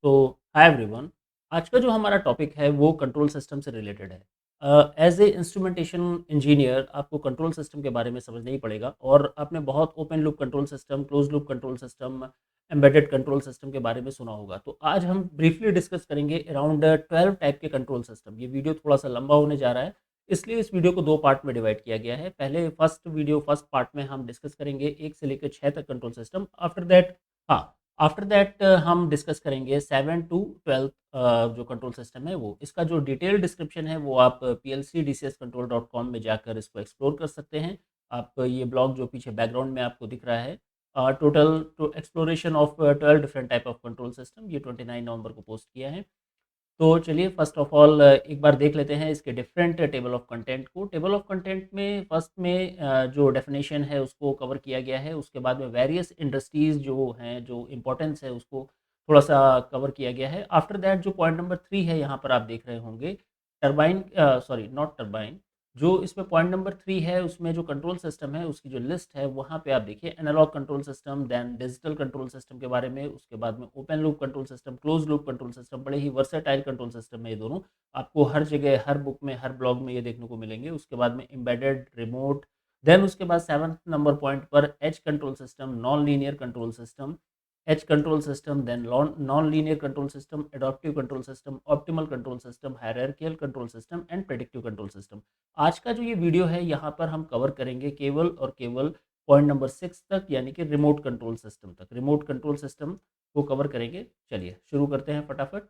तो hi everyone. आज का जो हमारा टॉपिक है वो कंट्रोल सिस्टम से रिलेटेड है। एज ए इंस्ट्रूमेंटेशन इंजीनियर आपको कंट्रोल सिस्टम के बारे में समझना ही पड़ेगा और आपने बहुत open loop control system, close loop control system, embedded control system के बारे में सुना होगा। तो आज हम ब्रीफली डिस्कस करेंगे अराउंड 12 टाइप के कंट्रोल सिस्टम। ये वीडियो थोड़ा सा लंबा होने जा रहा है, इसलिए इस वीडियो को दो पार्ट में डिवाइड किया गया है। पहले फर्स्ट पार्ट में हम डिस्कस करेंगे 1 से लेकर 6 तक कंट्रोल सिस्टम। आफ्टर दैट हम डिस्कस करेंगे 7 to 12 जो कंट्रोल सिस्टम है वो। इसका जो डिटेल डिस्क्रिप्शन है वो आप plcdcscontrol.com में जाकर इसको एक्सप्लोर कर सकते हैं। आप ये ब्लॉग जो पीछे बैकग्राउंड में आपको दिख रहा है, total two exploration of 12 different type of control system, ये 29 नवंबर को पोस्ट किया है। तो चलिए फर्स्ट ऑफ ऑल एक बार देख लेते हैं इसके डिफरेंट टेबल ऑफ कंटेंट को। टेबल ऑफ कंटेंट में फर्स्ट में जो डेफिनेशन है उसको कवर किया गया है। उसके बाद में वेरियस इंडस्ट्रीज़ जो हैं, जो इम्पोर्टेंस है उसको थोड़ा सा कवर किया गया है। आफ्टर दैट जो पॉइंट नंबर 3 है यहाँ पर आप देख रहे होंगे, टरबाइन, सॉरी नॉट टरबाइन, जो इसमें पॉइंट नंबर 3 है उसमें जो कंट्रोल सिस्टम है उसकी जो लिस्ट है वहाँ पे आप देखिए analog control system, then digital control system के बारे में। उसके बाद में open loop control system, close loop control system. बड़े ही वर्सेटाइल कंट्रोल सिस्टम है ये दोनों। आपको हर जगह, हर बुक में, हर ब्लॉग में ये देखने को मिलेंगे। उसके बाद में एम्बेडेड, रिमोट, देन उसके बाद 7th नंबर पॉइंट पर as control system, non linear control system, as control system, then non linear control system, adaptive control system, optimal control system, hierarchical control system and predictive control system. आज का जो ये video है यहाँ पर हम cover करेंगे केवल और केवल पॉइंट नंबर 6 तक, यानी कि रिमोट कंट्रोल सिस्टम तक। रिमोट कंट्रोल सिस्टम को कवर करेंगे। चलिए शुरू करते हैं फटाफट।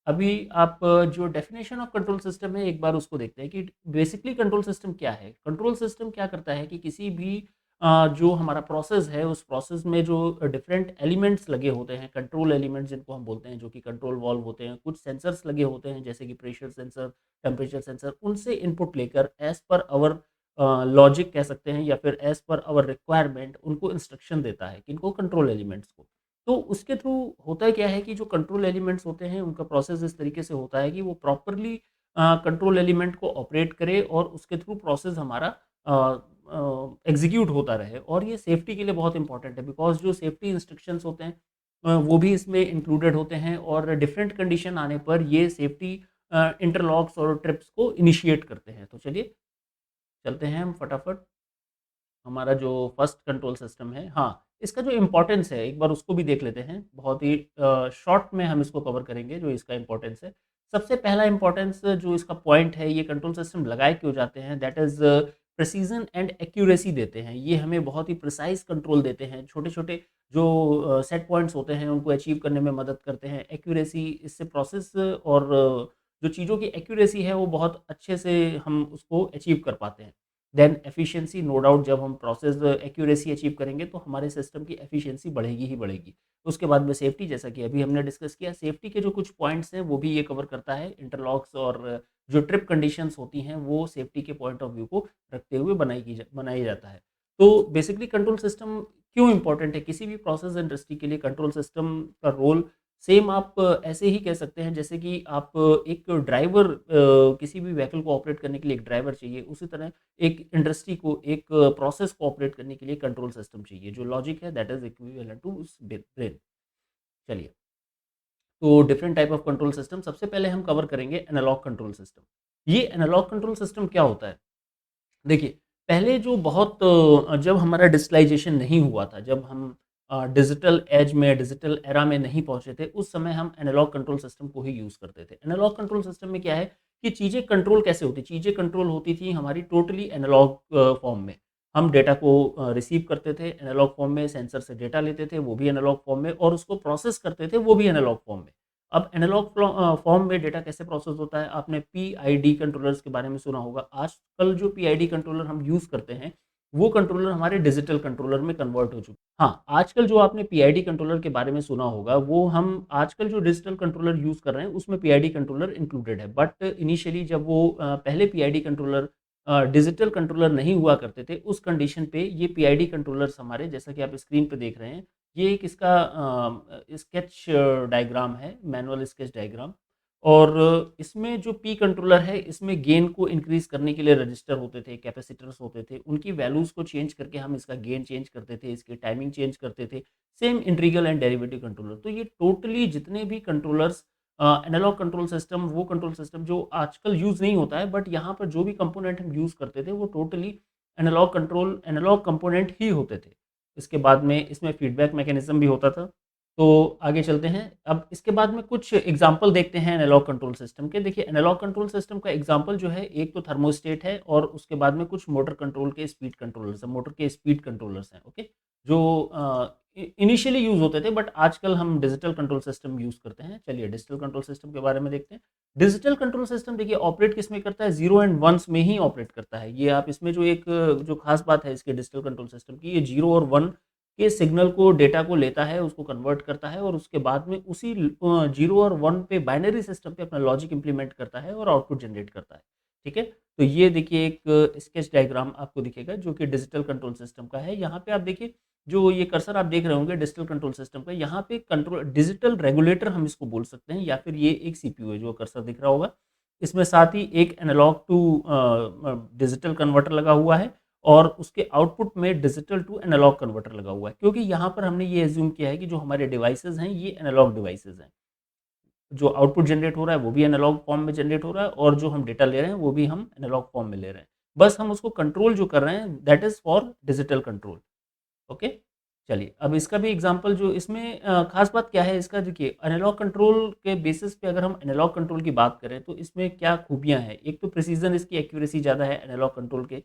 अभी आप जो डेफिनेशन ऑफ कंट्रोल सिस्टम है एक बार उसको देखते हैं कि बेसिकली कंट्रोल सिस्टम क्या है। कंट्रोल सिस्टम क्या करता है कि किसी भी जो हमारा प्रोसेस है उस प्रोसेस में जो डिफरेंट एलिमेंट्स लगे होते हैं, कंट्रोल एलिमेंट्स जिनको हम बोलते हैं, जो कि कंट्रोल वॉल्व होते हैं, कुछ सेंसर्स लगे होते हैं जैसे कि प्रेशर सेंसर, टेम्परेचर सेंसर, उनसे इनपुट लेकर एज पर आवर लॉजिक कह सकते हैं या फिर एज पर आवर रिक्वायरमेंट उनको इंस्ट्रक्शन देता है, किनको, कंट्रोल एलिमेंट्स को। तो उसके थ्रू होता क्या है कि जो कंट्रोल एलिमेंट्स होते हैं उनका प्रोसेस इस तरीके से होता है कि वो प्रॉपरली कंट्रोल एलिमेंट को ऑपरेट करे और उसके थ्रू प्रोसेस हमारा एग्जीक्यूट होता रहे। और ये सेफ्टी के लिए बहुत इंपॉर्टेंट है, बिकॉज जो सेफ्टी इंस्ट्रक्शंस होते हैं वो भी इसमें इंक्लूडेड होते हैं और डिफरेंट कंडीशन आने पर ये सेफ्टी इंटरलॉक्स और ट्रिप्स को इनिशिएट करते हैं। तो चलिए चलते हैं हम फटाफट। हमारा जो फर्स्ट कंट्रोल सिस्टम है, हाँ, इसका जो इम्पोर्टेंस है एक बार उसको भी देख लेते हैं। बहुत ही शॉर्ट में हम इसको कवर करेंगे जो इसका इम्पोर्टेंस है। सबसे पहला इम्पोर्टेंस जो इसका पॉइंट है, ये कंट्रोल सिस्टम लगाए क्यों जाते हैं, that is precision and accuracy देते हैं। ये हमें बहुत ही प्रिसाइज कंट्रोल देते हैं। छोटे छोटे जो सेट पॉइंट्स होते हैं उनको अचीव करने में मदद करते हैं। एक्यूरेसी, इससे प्रोसेस और जो चीज़ों की एक्यूरेसी है वो बहुत अच्छे से हम उसको अचीव कर पाते हैं। देन एफिशिएंसी, नो डाउट जब हम प्रोसेस एक्यूरेसी अचीव करेंगे तो हमारे सिस्टम की एफिशिएंसी बढ़ेगी ही बढ़ेगी। उसके बाद में सेफ्टी, जैसा कि अभी हमने डिस्कस किया, सेफ्टी के जो कुछ पॉइंट्स हैं वो भी ये कवर करता है। इंटरलॉक्स और जो ट्रिप कंडीशंस होती हैं वो सेफ्टी के पॉइंट ऑफ व्यू को रखते हुए बनाया जाता है। तो बेसिकली कंट्रोल सिस्टम क्यों इंपॉर्टेंट है किसी भी प्रोसेस इंडस्ट्री के लिए। कंट्रोल सिस्टम का रोल सेम आप ऐसे ही कह सकते हैं जैसे कि आप एक ड्राइवर, किसी भी व्हीकल को ऑपरेट करने के लिए एक ड्राइवर चाहिए, उसी तरह एक इंडस्ट्री को, एक प्रोसेस को ऑपरेट करने के लिए कंट्रोल सिस्टम चाहिए। जो लॉजिक है that is equivalent to brain. चलिए, तो different type of control system, सबसे पहले हम कवर करेंगे एनालॉग कंट्रोल सिस्टम। ये एनालॉग कंट्रोल सिस्टम क्या होता है? देखिए, पहले जो बहुत जब हमारा डिजिटलाइजेशन नहीं हुआ था, जब हम डिजिटल एज में, डिजिटल एरा में नहीं पहुंचे थे, उस समय हम एनालॉग कंट्रोल सिस्टम को ही यूज़ करते थे। एनालॉग कंट्रोल सिस्टम में क्या है कि चीज़ें कंट्रोल कैसे होती, चीज़ें कंट्रोल होती थी हमारी टोटली एनालॉग फॉर्म में। हम डेटा को रिसीव करते थे एनालॉग फॉर्म में, सेंसर से डेटा लेते थे वो भी एनालॉग फॉर्म में, और उसको प्रोसेस करते थे वो भी एनालॉग फॉर्म में। अब एनालॉग फॉर्म में डेटा कैसे प्रोसेस होता है, आपने पीआईडी कंट्रोलर्स के बारे में सुना होगा। आजकल जो पीआईडी कंट्रोलर हम यूज़ करते हैं वो कंट्रोलर हमारे डिजिटल कंट्रोलर में कन्वर्ट हो चुके हैं। हाँ, आजकल जो आपने पीआईडी कंट्रोलर के बारे में सुना होगा वो हम आजकल जो डिजिटल कंट्रोलर यूज़ कर रहे हैं उसमें पीआईडी कंट्रोलर इंक्लूडेड है। बट इनिशियली जब वो पहले पीआईडी कंट्रोलर डिजिटल कंट्रोलर नहीं हुआ करते थे, उस कंडीशन पे ये पीआईडी कंट्रोलर्स हमारे, जैसा कि आप स्क्रीन पे देख रहे हैं, ये एक इसका स्केच डायग्राम है, मैनुअल स्केच डायग्राम। और इसमें जो पी कंट्रोलर है, इसमें गेन को इंक्रीज़ करने के लिए रजिस्टर होते थे, कैपेसिटर्स होते थे, उनकी वैल्यूज़ को चेंज करके हम इसका गेन चेंज करते थे, इसकी टाइमिंग चेंज करते थे। Same integral and derivative controller. तो ये टोटली जितने भी कंट्रोलर्स एनालॉग कंट्रोल सिस्टम, वो कंट्रोल सिस्टम जो आजकल यूज़ नहीं होता है, बट यहाँ पर जो भी कंपोनेंट हम यूज़ करते थे वो टोटली एनालॉग कंपोनेंट ही होते थे। इसके बाद में इसमें फीडबैक मैकेनिज्म भी होता था। तो आगे चलते हैं। अब इसके बाद में कुछ एग्जांपल देखते हैं एनालॉग कंट्रोल सिस्टम के। देखिए, एनालॉग कंट्रोल सिस्टम का एग्जांपल जो है, एक तो थर्मोस्टेट है और उसके बाद में कुछ मोटर कंट्रोल के स्पीड कंट्रोलर्स हैं, मोटर के स्पीड कंट्रोलर्स हैं, ओके? जो इनिशियली यूज़ होते थे, बट आजकल हम डिजिटल कंट्रोल सिस्टम यूज़ करते हैं। चलिए डिजिटल कंट्रोल सिस्टम के बारे में देखते हैं। डिजिटल कंट्रोल सिस्टम देखिए ऑपरेट किस में करता है, 0 एंड 1s में ही ऑपरेट करता है। ये आप इसमें जो खास बात है इसके डिजिटल कंट्रोल सिस्टम की, ये 0 और 1 के सिग्नल को, डेटा को लेता है, उसको कन्वर्ट करता है और उसके बाद में उसी 0 और 1 पे बाइनरी सिस्टम पे अपना लॉजिक इंप्लीमेंट करता है और आउटपुट जनरेट करता है। ठीक है? तो ये देखिए एक स्केच डायग्राम आपको दिखेगा जो कि डिजिटल कंट्रोल सिस्टम का है। यहाँ पे आप देखिए, जो ये कर्सर आप देख रहे होंगे डिजिटल कंट्रोल सिस्टम का, यहाँ पे कंट्रोल डिजिटल रेगुलेटर हम इसको बोल सकते हैं, या फिर ये एक सीपीयू है जो कर्सर दिख रहा होगा। इसमें साथ ही एक एनालॉग टू डिजिटल कन्वर्टर लगा हुआ है और उसके आउटपुट में डिजिटल टू एनालॉग कन्वर्टर लगा हुआ है, क्योंकि यहाँ पर हमने ये एज्यूम किया है कि जो हमारे डिवाइसेस हैं ये एनालॉग डिवाइसेस हैं। जो आउटपुट जनरेट हो रहा है वो भी एनालॉग फॉर्म में जनरेट हो रहा है और जो हम डेटा ले रहे हैं वो भी हम एनालॉग फॉर्म में ले रहे हैं। बस हम उसको कंट्रोल जो कर रहे हैं that is for digital control. Okay? चलिए, अब इसका भी एग्जांपल जो इसमें खास बात क्या है इसका, देखिए एनालॉग कंट्रोल के बेसिस पे अगर हम एनालॉग कंट्रोल की बात करें तो इसमें क्या खूबियाँ हैं। एक तो प्रिसीजन, इसकी एक्यूरेसी ज़्यादा है एनालॉग कंट्रोल के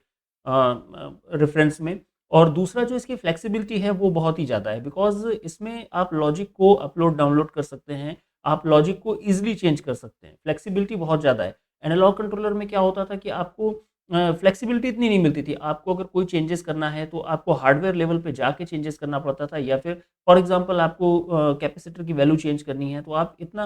रेफरेंस में, और दूसरा जो इसकी फ्लेक्सिबिलिटी है वो बहुत ही ज़्यादा है, बिकॉज़ इसमें आप लॉजिक को अपलोड डाउनलोड कर सकते हैं, आप लॉजिक को ईज़िली चेंज कर सकते हैं, फ्लेक्सिबिलिटी बहुत ज़्यादा है। एनालॉग कंट्रोलर में क्या होता था कि आपको फ्लेक्सिबिलिटी इतनी नहीं मिलती थी। आपको अगर कोई चेंजेस करना है तो आपको हार्डवेयर लेवल पे जाके चेंजेस करना पड़ता था, या फिर फॉर एग्ज़ाम्पल आपको कैपेसिटर की वैल्यू चेंज करनी है तो आप इतना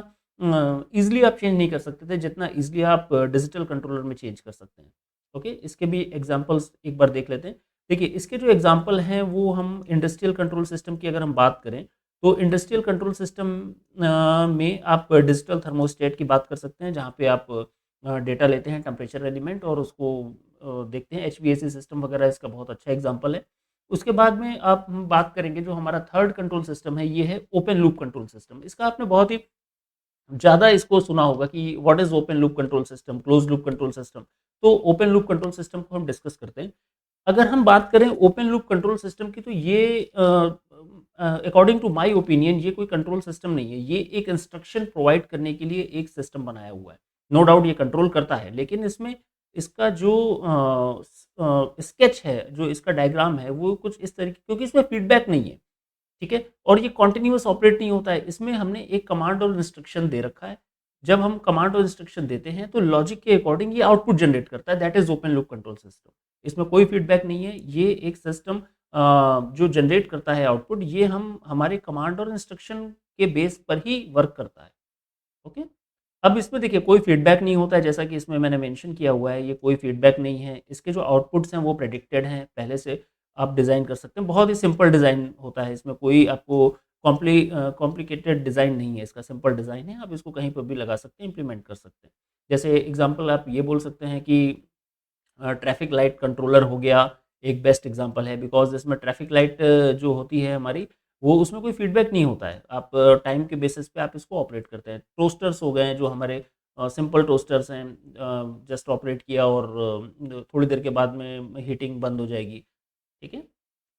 ईज़िली आप चेंज नहीं कर सकते थे जितना ईज़िली आप डिजिटल कंट्रोलर में चेंज कर सकते हैं। ओके? इसके भी एग्ज़ाम्पल्स एक बार देख लेते हैं। देखिए, इसके जो एग्ज़ाम्पल हैं वो हम इंडस्ट्रियल कंट्रोल सिस्टम की अगर हम बात करें, तो इंडस्ट्रियल कंट्रोल सिस्टम में आप डिजिटल थर्मोस्टेट की बात कर सकते हैं, जहाँ पे आप डेटा लेते हैं टेम्परेचर एलिमेंट और उसको देखते हैं। एचवीएसी सिस्टम वगैरह इसका बहुत अच्छा एग्जांपल है। उसके बाद में आप हम बात करेंगे, जो हमारा थर्ड कंट्रोल सिस्टम है ये है ओपन लूप कंट्रोल सिस्टम। इसका आपने बहुत ही ज़्यादा इसको सुना होगा कि what is open loop control system, close loop control system. तो ओपन लूप कंट्रोल सिस्टम को हम डिस्कस करते हैं। अगर हम बात करें ओपन लूप कंट्रोल सिस्टम की, तो ये अकॉर्डिंग टू माय ओपिनियन ये कोई कंट्रोल सिस्टम नहीं है, ये एक इंस्ट्रक्शन प्रोवाइड करने के लिए एक सिस्टम बनाया हुआ है। नो डाउट ये कंट्रोल करता है, लेकिन इसमें इसका जो स्केच है, जो इसका डायग्राम है वो कुछ इस तरीके, क्योंकि इसमें फीडबैक नहीं है, ठीक है? और ये कंटीन्यूअस ऑपरेट नहीं होता है, इसमें हमने एक कमांड और इंस्ट्रक्शन दे रखा है। जब हम कमांड और इंस्ट्रक्शन देते हैं तो लॉजिक के अकॉर्डिंग ये आउटपुट जनरेट करता है, that is open loop control system. इसमें कोई फीडबैक नहीं है, ये एक सिस्टम जो जनरेट करता है आउटपुट, ये हम हमारे कमांड और इंस्ट्रक्शन के बेस पर ही वर्क करता है। ओके? अब इसमें देखिए कोई फीडबैक नहीं होता है, जैसा कि इसमें मैंने मेंशन किया हुआ है, ये कोई फीडबैक नहीं है। इसके जो आउटपुट्स हैं वो प्रेडिक्टेड हैं, पहले से आप डिज़ाइन कर सकते हैं। बहुत ही सिंपल डिज़ाइन होता है, इसमें कोई आपको कॉम्प्लिकेटेड डिज़ाइन नहीं है, इसका सिंपल डिज़ाइन है। आप इसको कहीं पर भी लगा सकते हैं, इम्प्लीमेंट कर सकते हैं। जैसे एग्ज़ाम्पल आप ये बोल सकते हैं कि ट्रैफिक लाइट कंट्रोलर हो गया, एक बेस्ट एग्जांपल है, बिकॉज़ इसमें ट्रैफिक लाइट जो होती है हमारी, वो उसमें कोई फीडबैक नहीं होता है। आप टाइम के बेसिस पे आप इसको ऑपरेट करते हैं। टोस्टर्स हो गए जो हमारे सिंपल टोस्टर्स हैं, जस्ट ऑपरेट किया और थोड़ी देर के बाद में हीटिंग बंद हो जाएगी, ठीक है?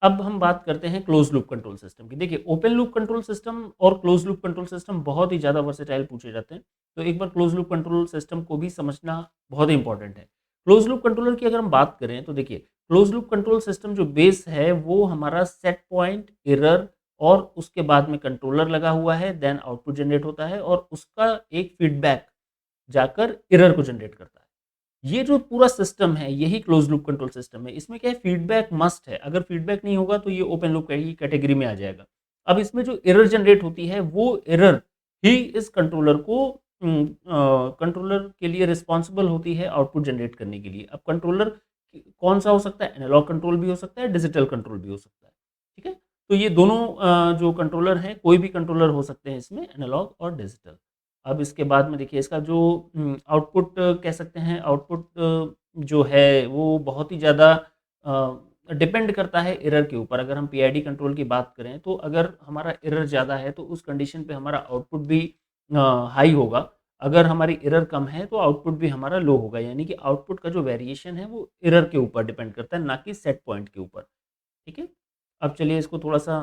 अब हम बात करते हैं क्लोज़ लूप कंट्रोल सिस्टम की। देखिए, ओपन लूप कंट्रोल सिस्टम और क्लोज़ लूप कंट्रोल सिस्टम बहुत ही ज़्यादा वर्सेटाइल पूछे जाते हैं। तो एक बार क्लोज़ लूप कंट्रोल सिस्टम को भी समझना बहुत ही इंपॉर्टेंट है। क्लोज़ लूप कंट्रोलर की अगर हम बात करें तो देखिए, क्लोज़ लूप कंट्रोल सिस्टम जो बेस है वो हमारा सेट पॉइंट, एरर और उसके बाद में कंट्रोलर लगा हुआ है, देन आउटपुट जनरेट होता है और उसका एक फीडबैक जाकर एरर को जनरेट करता है। ये जो पूरा सिस्टम है यही क्लोज लूप कंट्रोल सिस्टम है। इसमें क्या है, फीडबैक मस्ट है, अगर फीडबैक नहीं होगा तो ये ओपन लूप की कैटेगरी में आ जाएगा। अब इसमें जो एरर जनरेट होती है वो एरर ही इस कंट्रोलर को कंट्रोलर के लिए रिस्पॉन्सिबल होती है आउटपुट जनरेट करने के लिए। अब कंट्रोलर कौन सा हो सकता है, एनालॉग कंट्रोल भी हो सकता है, डिजिटल कंट्रोल भी हो सकता है, ठीक है? तो ये दोनों जो कंट्रोलर हैं, कोई भी कंट्रोलर हो सकते हैं इसमें, एनालॉग और डिजिटल। अब इसके बाद में देखिए इसका जो आउटपुट कह सकते हैं, आउटपुट जो है वो बहुत ही ज़्यादा डिपेंड करता है एरर के ऊपर। अगर हम पीआईडी कंट्रोल की बात करें तो अगर हमारा एरर ज़्यादा है तो उस कंडीशन पे हमारा आउटपुट भी हाई होगा। अगर हमारी एरर कम है तो आउटपुट भी हमारा लो होगा, यानी कि आउटपुट का जो वेरिएशन है वो एरर के ऊपर डिपेंड करता है, ना कि सेट पॉइंट के ऊपर। ठीक है? अब चलिए इसको थोड़ा-सा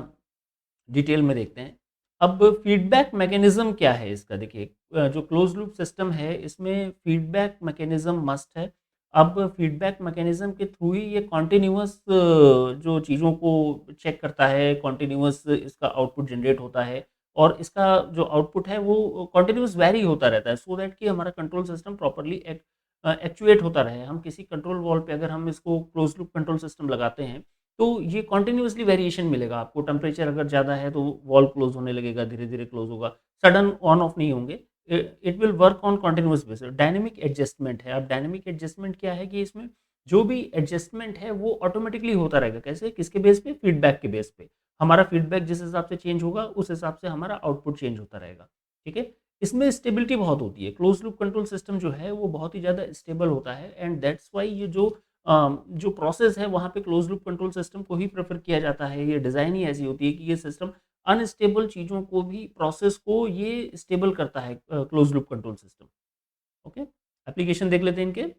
डिटेल में देखते हैं। अब फीडबैक मैकेनिज़्म क्या है इसका? देखिए जो क्लोज़ लूप सिस्टम है इसमें फीडबैक मैकेनिज़्म मस्ट है। अब फीडबैक मैकेनिज़्म के थ्रू ही ये कॉन्टिन्यूअस जो चीज़ों को चेक करता है, कॉन्टिन्यूअस इसका आउटपुट जनरेट होता है और इसका जो आउटपुट है वो कॉन्टिन्यूअस वैरी होता रहता है, सो दैट कि हमारा कंट्रोल सिस्टम प्रॉपर्ली एक्चुएट होता रहे। हम किसी कंट्रोल वॉल्व पे अगर हम इसको क्लोज़ लूप कंट्रोल सिस्टम लगाते हैं तो ये कंटिन्यूअसली वेरिएशन मिलेगा आपको। टेम्परेचर अगर ज़्यादा है तो वॉल्व क्लोज होने लगेगा, धीरे-धीरे क्लोज होगा। सडन ऑन ऑफ नहीं होंगे। It will work on continuous basis. Dynamic adjustment है। अब डायनामिक एडजस्टमेंट क्या है कि इसमें जो भी एडजस्टमेंट है वो ऑटोमेटिकली होता रहेगा। कैसे? किसके बेस पे? फीडबैक के बेस पे। हमारा फीडबैक जिस हिसाब से चेंज होगा उस हिसाब से हमारा आउटपुट चेंज होता रहेगा। ठीक है? इसमें स्टेबिलिटी बहुत होती है। क्लोज़ लूप कंट्रोल सिस्टम जो है वो बहुत ही ज़्यादा स्टेबल होता है एंड दैट्स व्हाई ये जो प्रोसेस है वहाँ पे क्लोज लूप कंट्रोल सिस्टम को ही प्रेफर किया जाता है। ये डिज़ाइन ही ऐसी होती है कि ये सिस्टम अनस्टेबल चीज़ों को भी, प्रोसेस को ये स्टेबल करता है, close loop control system. Okay, application देख लेते हैं इनके।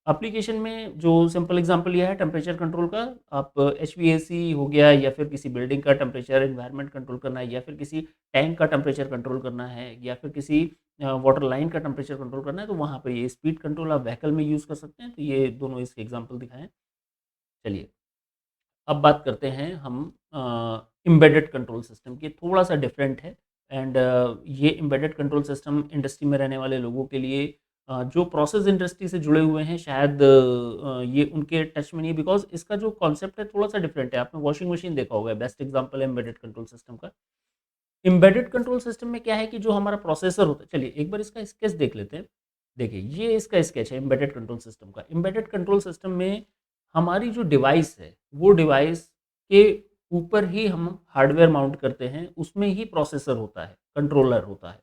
एप्लीकेशन में जो सिंपल एग्जांपल ये है टेम्परेचर कंट्रोल का। आप एचवीएसी हो गया या फिर किसी बिल्डिंग का टेम्परेचर एनवायरनमेंट कंट्रोल करना है, या फिर किसी टैंक का टेम्परेचर कंट्रोल करना है, या फिर किसी वाटर लाइन का टेम्परेचर कंट्रोल करना है, तो वहाँ पर ये स्पीड कंट्रोल आप व्हीकल में यूज़ कर सकते हैं। तो ये दोनों इसके एग्जाम्पल दिखाएं। चलिए अब बात करते हैं हम एम्बेडेड कंट्रोल सिस्टम की। थोड़ा सा डिफरेंट है एंड ये एम्बेडेड कंट्रोल सिस्टम इंडस्ट्री में रहने वाले लोगों के लिए, जो प्रोसेस इंडस्ट्री से जुड़े हुए हैं शायद ये उनके टच में नहीं है, बिकॉज इसका जो कॉन्सेप्ट है थोड़ा सा डिफरेंट है। आपने वॉशिंग मशीन देखा होगा, बेस्ट एग्जांपल है एम्बेडेड कंट्रोल सिस्टम का। एम्बेडेड कंट्रोल सिस्टम में क्या है कि जो हमारा प्रोसेसर होता है, चलिए एक बार इसका स्केच देख लेते हैं। देखिए ये इसका स्केच है एम्बेडेड कंट्रोल सिस्टम का। एम्बेडेड कंट्रोल सिस्टम में हमारी जो डिवाइस है वो डिवाइस के ऊपर ही हम हार्डवेयर माउंट करते हैं, उसमें ही प्रोसेसर होता है, कंट्रोलर होता है।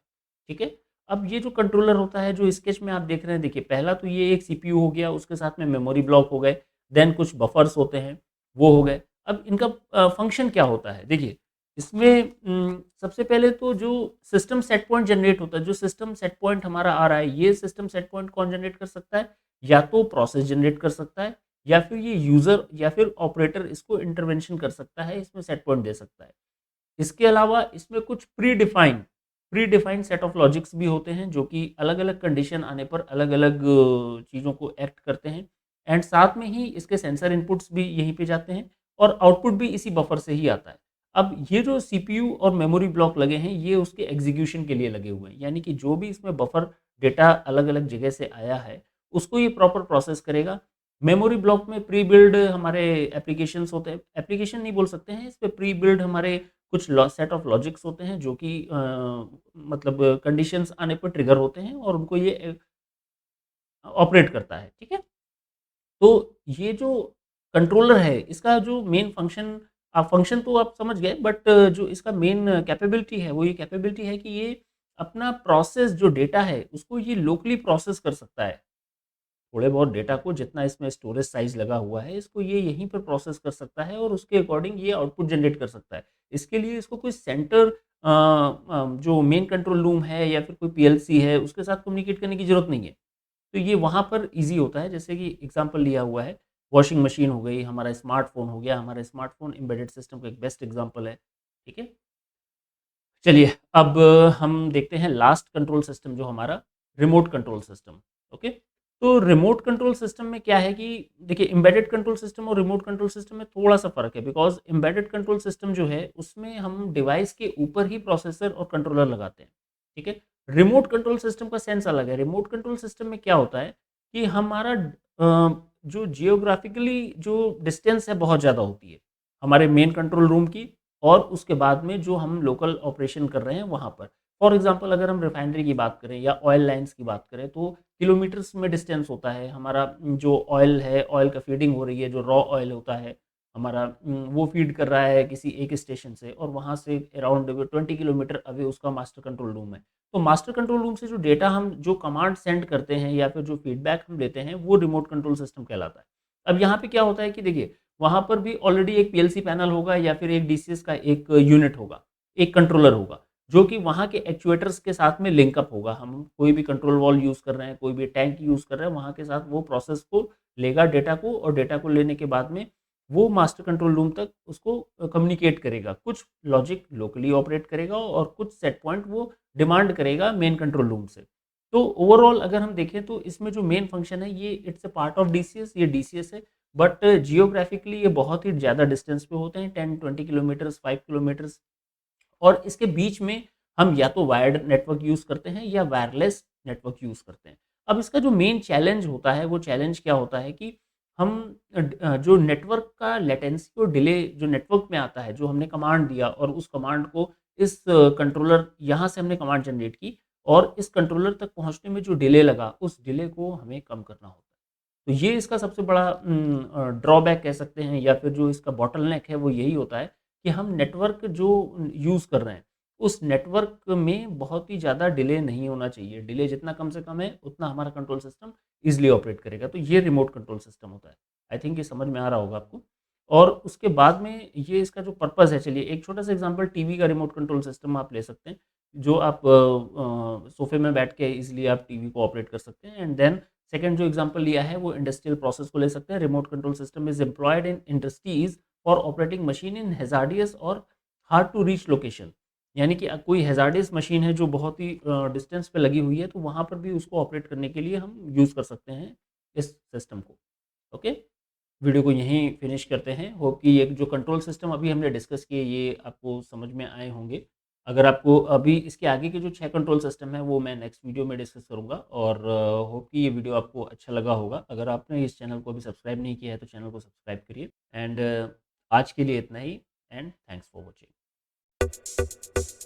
ठीक है? अब ये जो कंट्रोलर होता है जो स्केच में आप देख रहे हैं, देखिए पहला तो ये एक सीपीयू हो गया, उसके साथ में मेमोरी ब्लॉक हो गए, देन कुछ बफर्स होते हैं वो हो गए। अब इनका फंक्शन क्या होता है? देखिए इसमें सबसे पहले तो जो सिस्टम सेट पॉइंट जनरेट होता है, जो सिस्टम सेट पॉइंट हमारा आ रहा है, ये सिस्टम सेट पॉइंट कौन जनरेट कर सकता है? या तो प्रोसेस जनरेट कर सकता है, या फिर ये यूज़र या फिर ऑपरेटर इसको इंटरवेंशन कर सकता है, इसमें सेट पॉइंट दे सकता है। इसके अलावा इसमें कुछ pre defined set of logics भी होते हैं जो कि अलग अलग कंडीशन आने पर अलग अलग चीज़ों को एक्ट करते हैं एंड साथ में ही इसके सेंसर इनपुट्स भी यहीं पे जाते हैं और आउटपुट भी इसी बफर से ही आता है। अब ये जो सीपीयू और मेमोरी ब्लॉक लगे हैं ये उसके एग्जीक्यूशन के लिए लगे हुए हैं, यानी कि जो भी इसमें बफर डेटा अलग अलग जगह से आया है उसको ये प्रॉपर प्रोसेस करेगा। मेमोरी ब्लॉक में प्री बिल्ड हमारे एप्लीकेशंस होते हैं, एप्लीकेशन नहीं बोल सकते हैं, इस पे प्री बिल्ड हमारे कुछ सेट ऑफ लॉजिक्स होते हैं जो कि मतलब कंडीशंस आने पर ट्रिगर होते हैं और उनको ये ऑपरेट करता है। ठीक है? तो ये जो कंट्रोलर है इसका जो मेन फंक्शन, आप फंक्शन तो आप समझ गए, बट जो इसका मेन कैपेबिलिटी है वो ये कैपेबिलिटी है कि ये अपना प्रोसेस जो डेटा है उसको ये लोकली प्रोसेस कर सकता है। थोड़े बहुत डेटा को जितना इसमें स्टोरेज साइज़ लगा हुआ है, इसको ये यहीं पर प्रोसेस कर सकता है और उसके अकॉर्डिंग ये आउटपुट जनरेट कर सकता है। इसके लिए इसको कोई सेंटर जो मेन कंट्रोल रूम है या फिर कोई पीएलसी है, उसके साथ कम्युनिकेट करने की ज़रूरत नहीं है। तो ये वहाँ पर ईज़ी होता है, जैसे कि एग्ज़ाम्पल लिया हुआ है, वॉशिंग मशीन हो गई, हमारा स्मार्टफ़ोन हो गया, हमारा स्मार्टफ़ोन एम्बेडेड सिस्टम का एक बेस्ट एग्ज़ाम्पल है। ठीक है? चलिए अब हम देखते हैं लास्ट कंट्रोल सिस्टम जो हमारा रिमोट कंट्रोल सिस्टम। ओके, तो रिमोट कंट्रोल सिस्टम में क्या है कि देखिए एम्बेडेड कंट्रोल सिस्टम और रिमोट कंट्रोल सिस्टम में थोड़ा सा फर्क है, बिकॉज एम्बेडेड कंट्रोल सिस्टम जो है उसमें हम डिवाइस के ऊपर ही प्रोसेसर और कंट्रोलर लगाते हैं। ठीक है? रिमोट कंट्रोल सिस्टम का सेंस अलग है। रिमोट कंट्रोल सिस्टम में क्या होता है कि हमारा जो जियोग्राफिकली जो डिस्टेंस है बहुत ज़्यादा होती है हमारे मेन कंट्रोल रूम की और उसके बाद में जो हम लोकल ऑपरेशन कर रहे हैं वहाँ पर। फॉर एग्जांपल अगर हम रिफाइनरी की बात करें या ऑयल लाइन्स की बात करें तो किलोमीटर्स में डिस्टेंस होता है। हमारा जो ऑयल है, ऑयल का फीडिंग हो रही है, जो रॉ ऑयल होता है हमारा वो फीड कर रहा है किसी एक स्टेशन से और वहाँ से अराउंड 20 किलोमीटर अवे उसका मास्टर कंट्रोल रूम है। तो मास्टर कंट्रोल रूम से जो डेटा हम जो कमांड सेंड करते हैं या फिर जो फीडबैक हम लेते हैं वो रिमोट कंट्रोल सिस्टम कहलाता है। अब यहाँ पे क्या होता है कि देखिए वहाँ पर भी ऑलरेडी एक पीएलसी पैनल होगा या फिर एक डीसीएस का एक यूनिट होगा, एक कंट्रोलर होगा, जो कि वहाँ के एक्चुएटर्स के साथ में लिंकअप होगा। हम कोई भी कंट्रोल वॉल्व यूज़ कर रहे हैं, कोई भी टैंक यूज़ कर रहे हैं, वहाँ के साथ वो प्रोसेस को लेगा डेटा को और डेटा को लेने के बाद में वो मास्टर कंट्रोल रूम तक उसको कम्युनिकेट करेगा। कुछ लॉजिक लोकली ऑपरेट करेगा और कुछ सेट पॉइंट वो डिमांड करेगा मेन कंट्रोल रूम से। तो ओवरऑल अगर हम देखें तो इसमें जो मेन फंक्शन है ये it's a part of DCS, ये डीसीएस है, बट जियोग्राफिकली ये बहुत ही ज़्यादा डिस्टेंस पे होते हैं, 10-20 किलोमीटर्स, 5 किलोमीटर्स, और इसके बीच में हम या तो वायर्ड नेटवर्क यूज़ करते हैं या वायरलेस नेटवर्क यूज़ करते हैं। अब इसका जो मेन चैलेंज होता है वो चैलेंज क्या होता है कि हम जो नेटवर्क का लेटेंसी और डिले जो नेटवर्क में आता है, जो हमने कमांड दिया और उस कमांड को इस कंट्रोलर यहाँ से हमने कमांड जनरेट की और इस कंट्रोलर तक पहुँचने में जो डिले लगा, उस डिले को हमें कम करना होता है। तो ये इसका सबसे बड़ा ड्रॉबैक कह सकते हैं या फिर जो इसका बॉटलनेक है वो यही होता है कि हम नेटवर्क जो यूज़ कर रहे हैं, उस नेटवर्क में बहुत ही ज़्यादा डिले नहीं होना चाहिए। डिले जितना कम से कम है, उतना हमारा कंट्रोल सिस्टम ईज़िली ऑपरेट करेगा। तो ये रिमोट कंट्रोल सिस्टम होता है। आई थिंक ये समझ में आ रहा होगा आपको। और उसके बाद में ये इसका जो पर्पज़ है, चलिए एक छोटा-सा एग्ज़ाम्पल टीवी का रिमोट कंट्रोल सिस्टम आप ले सकते हैं, जो आप सोफ़े में बैठ के ईज़िली आप टीवी को ऑपरेट कर सकते हैं। एंड देन सेकंड जो एग्ज़ाम्पल लिया है, वो इंडस्ट्रियल प्रोसेस को ले सकते हैं। Remote control system is employed in industries for operating machine in hazardous और हार्ड टू रीच लोकेशन। यानी कि कोई हैज़ार्डियस मशीन है जो बहुत ही डिस्टेंस पे लगी हुई है, तो वहाँ पर भी उसको ऑपरेट करने के लिए हम यूज़ कर सकते हैं इस सिस्टम को। ओके? वीडियो को यहीं फिनिश करते हैं। होप कि ये जो कंट्रोल सिस्टम अभी हमने डिस्कस किए ये आपको समझ में आए होंगे। अगर आपको अभी इसके आगे के जो 6 कंट्रोल सिस्टम है वो मैं नेक्स्ट वीडियो में डिस्कस करूँगा और होप कि ये वीडियो आपको अच्छा लगा होगा। अगर आपने इस चैनल को अभी सब्सक्राइब नहीं किया है तो चैनल को सब्सक्राइब करिए एंड आज के लिए इतना ही एंड थैंक्स फॉर वॉचिंग।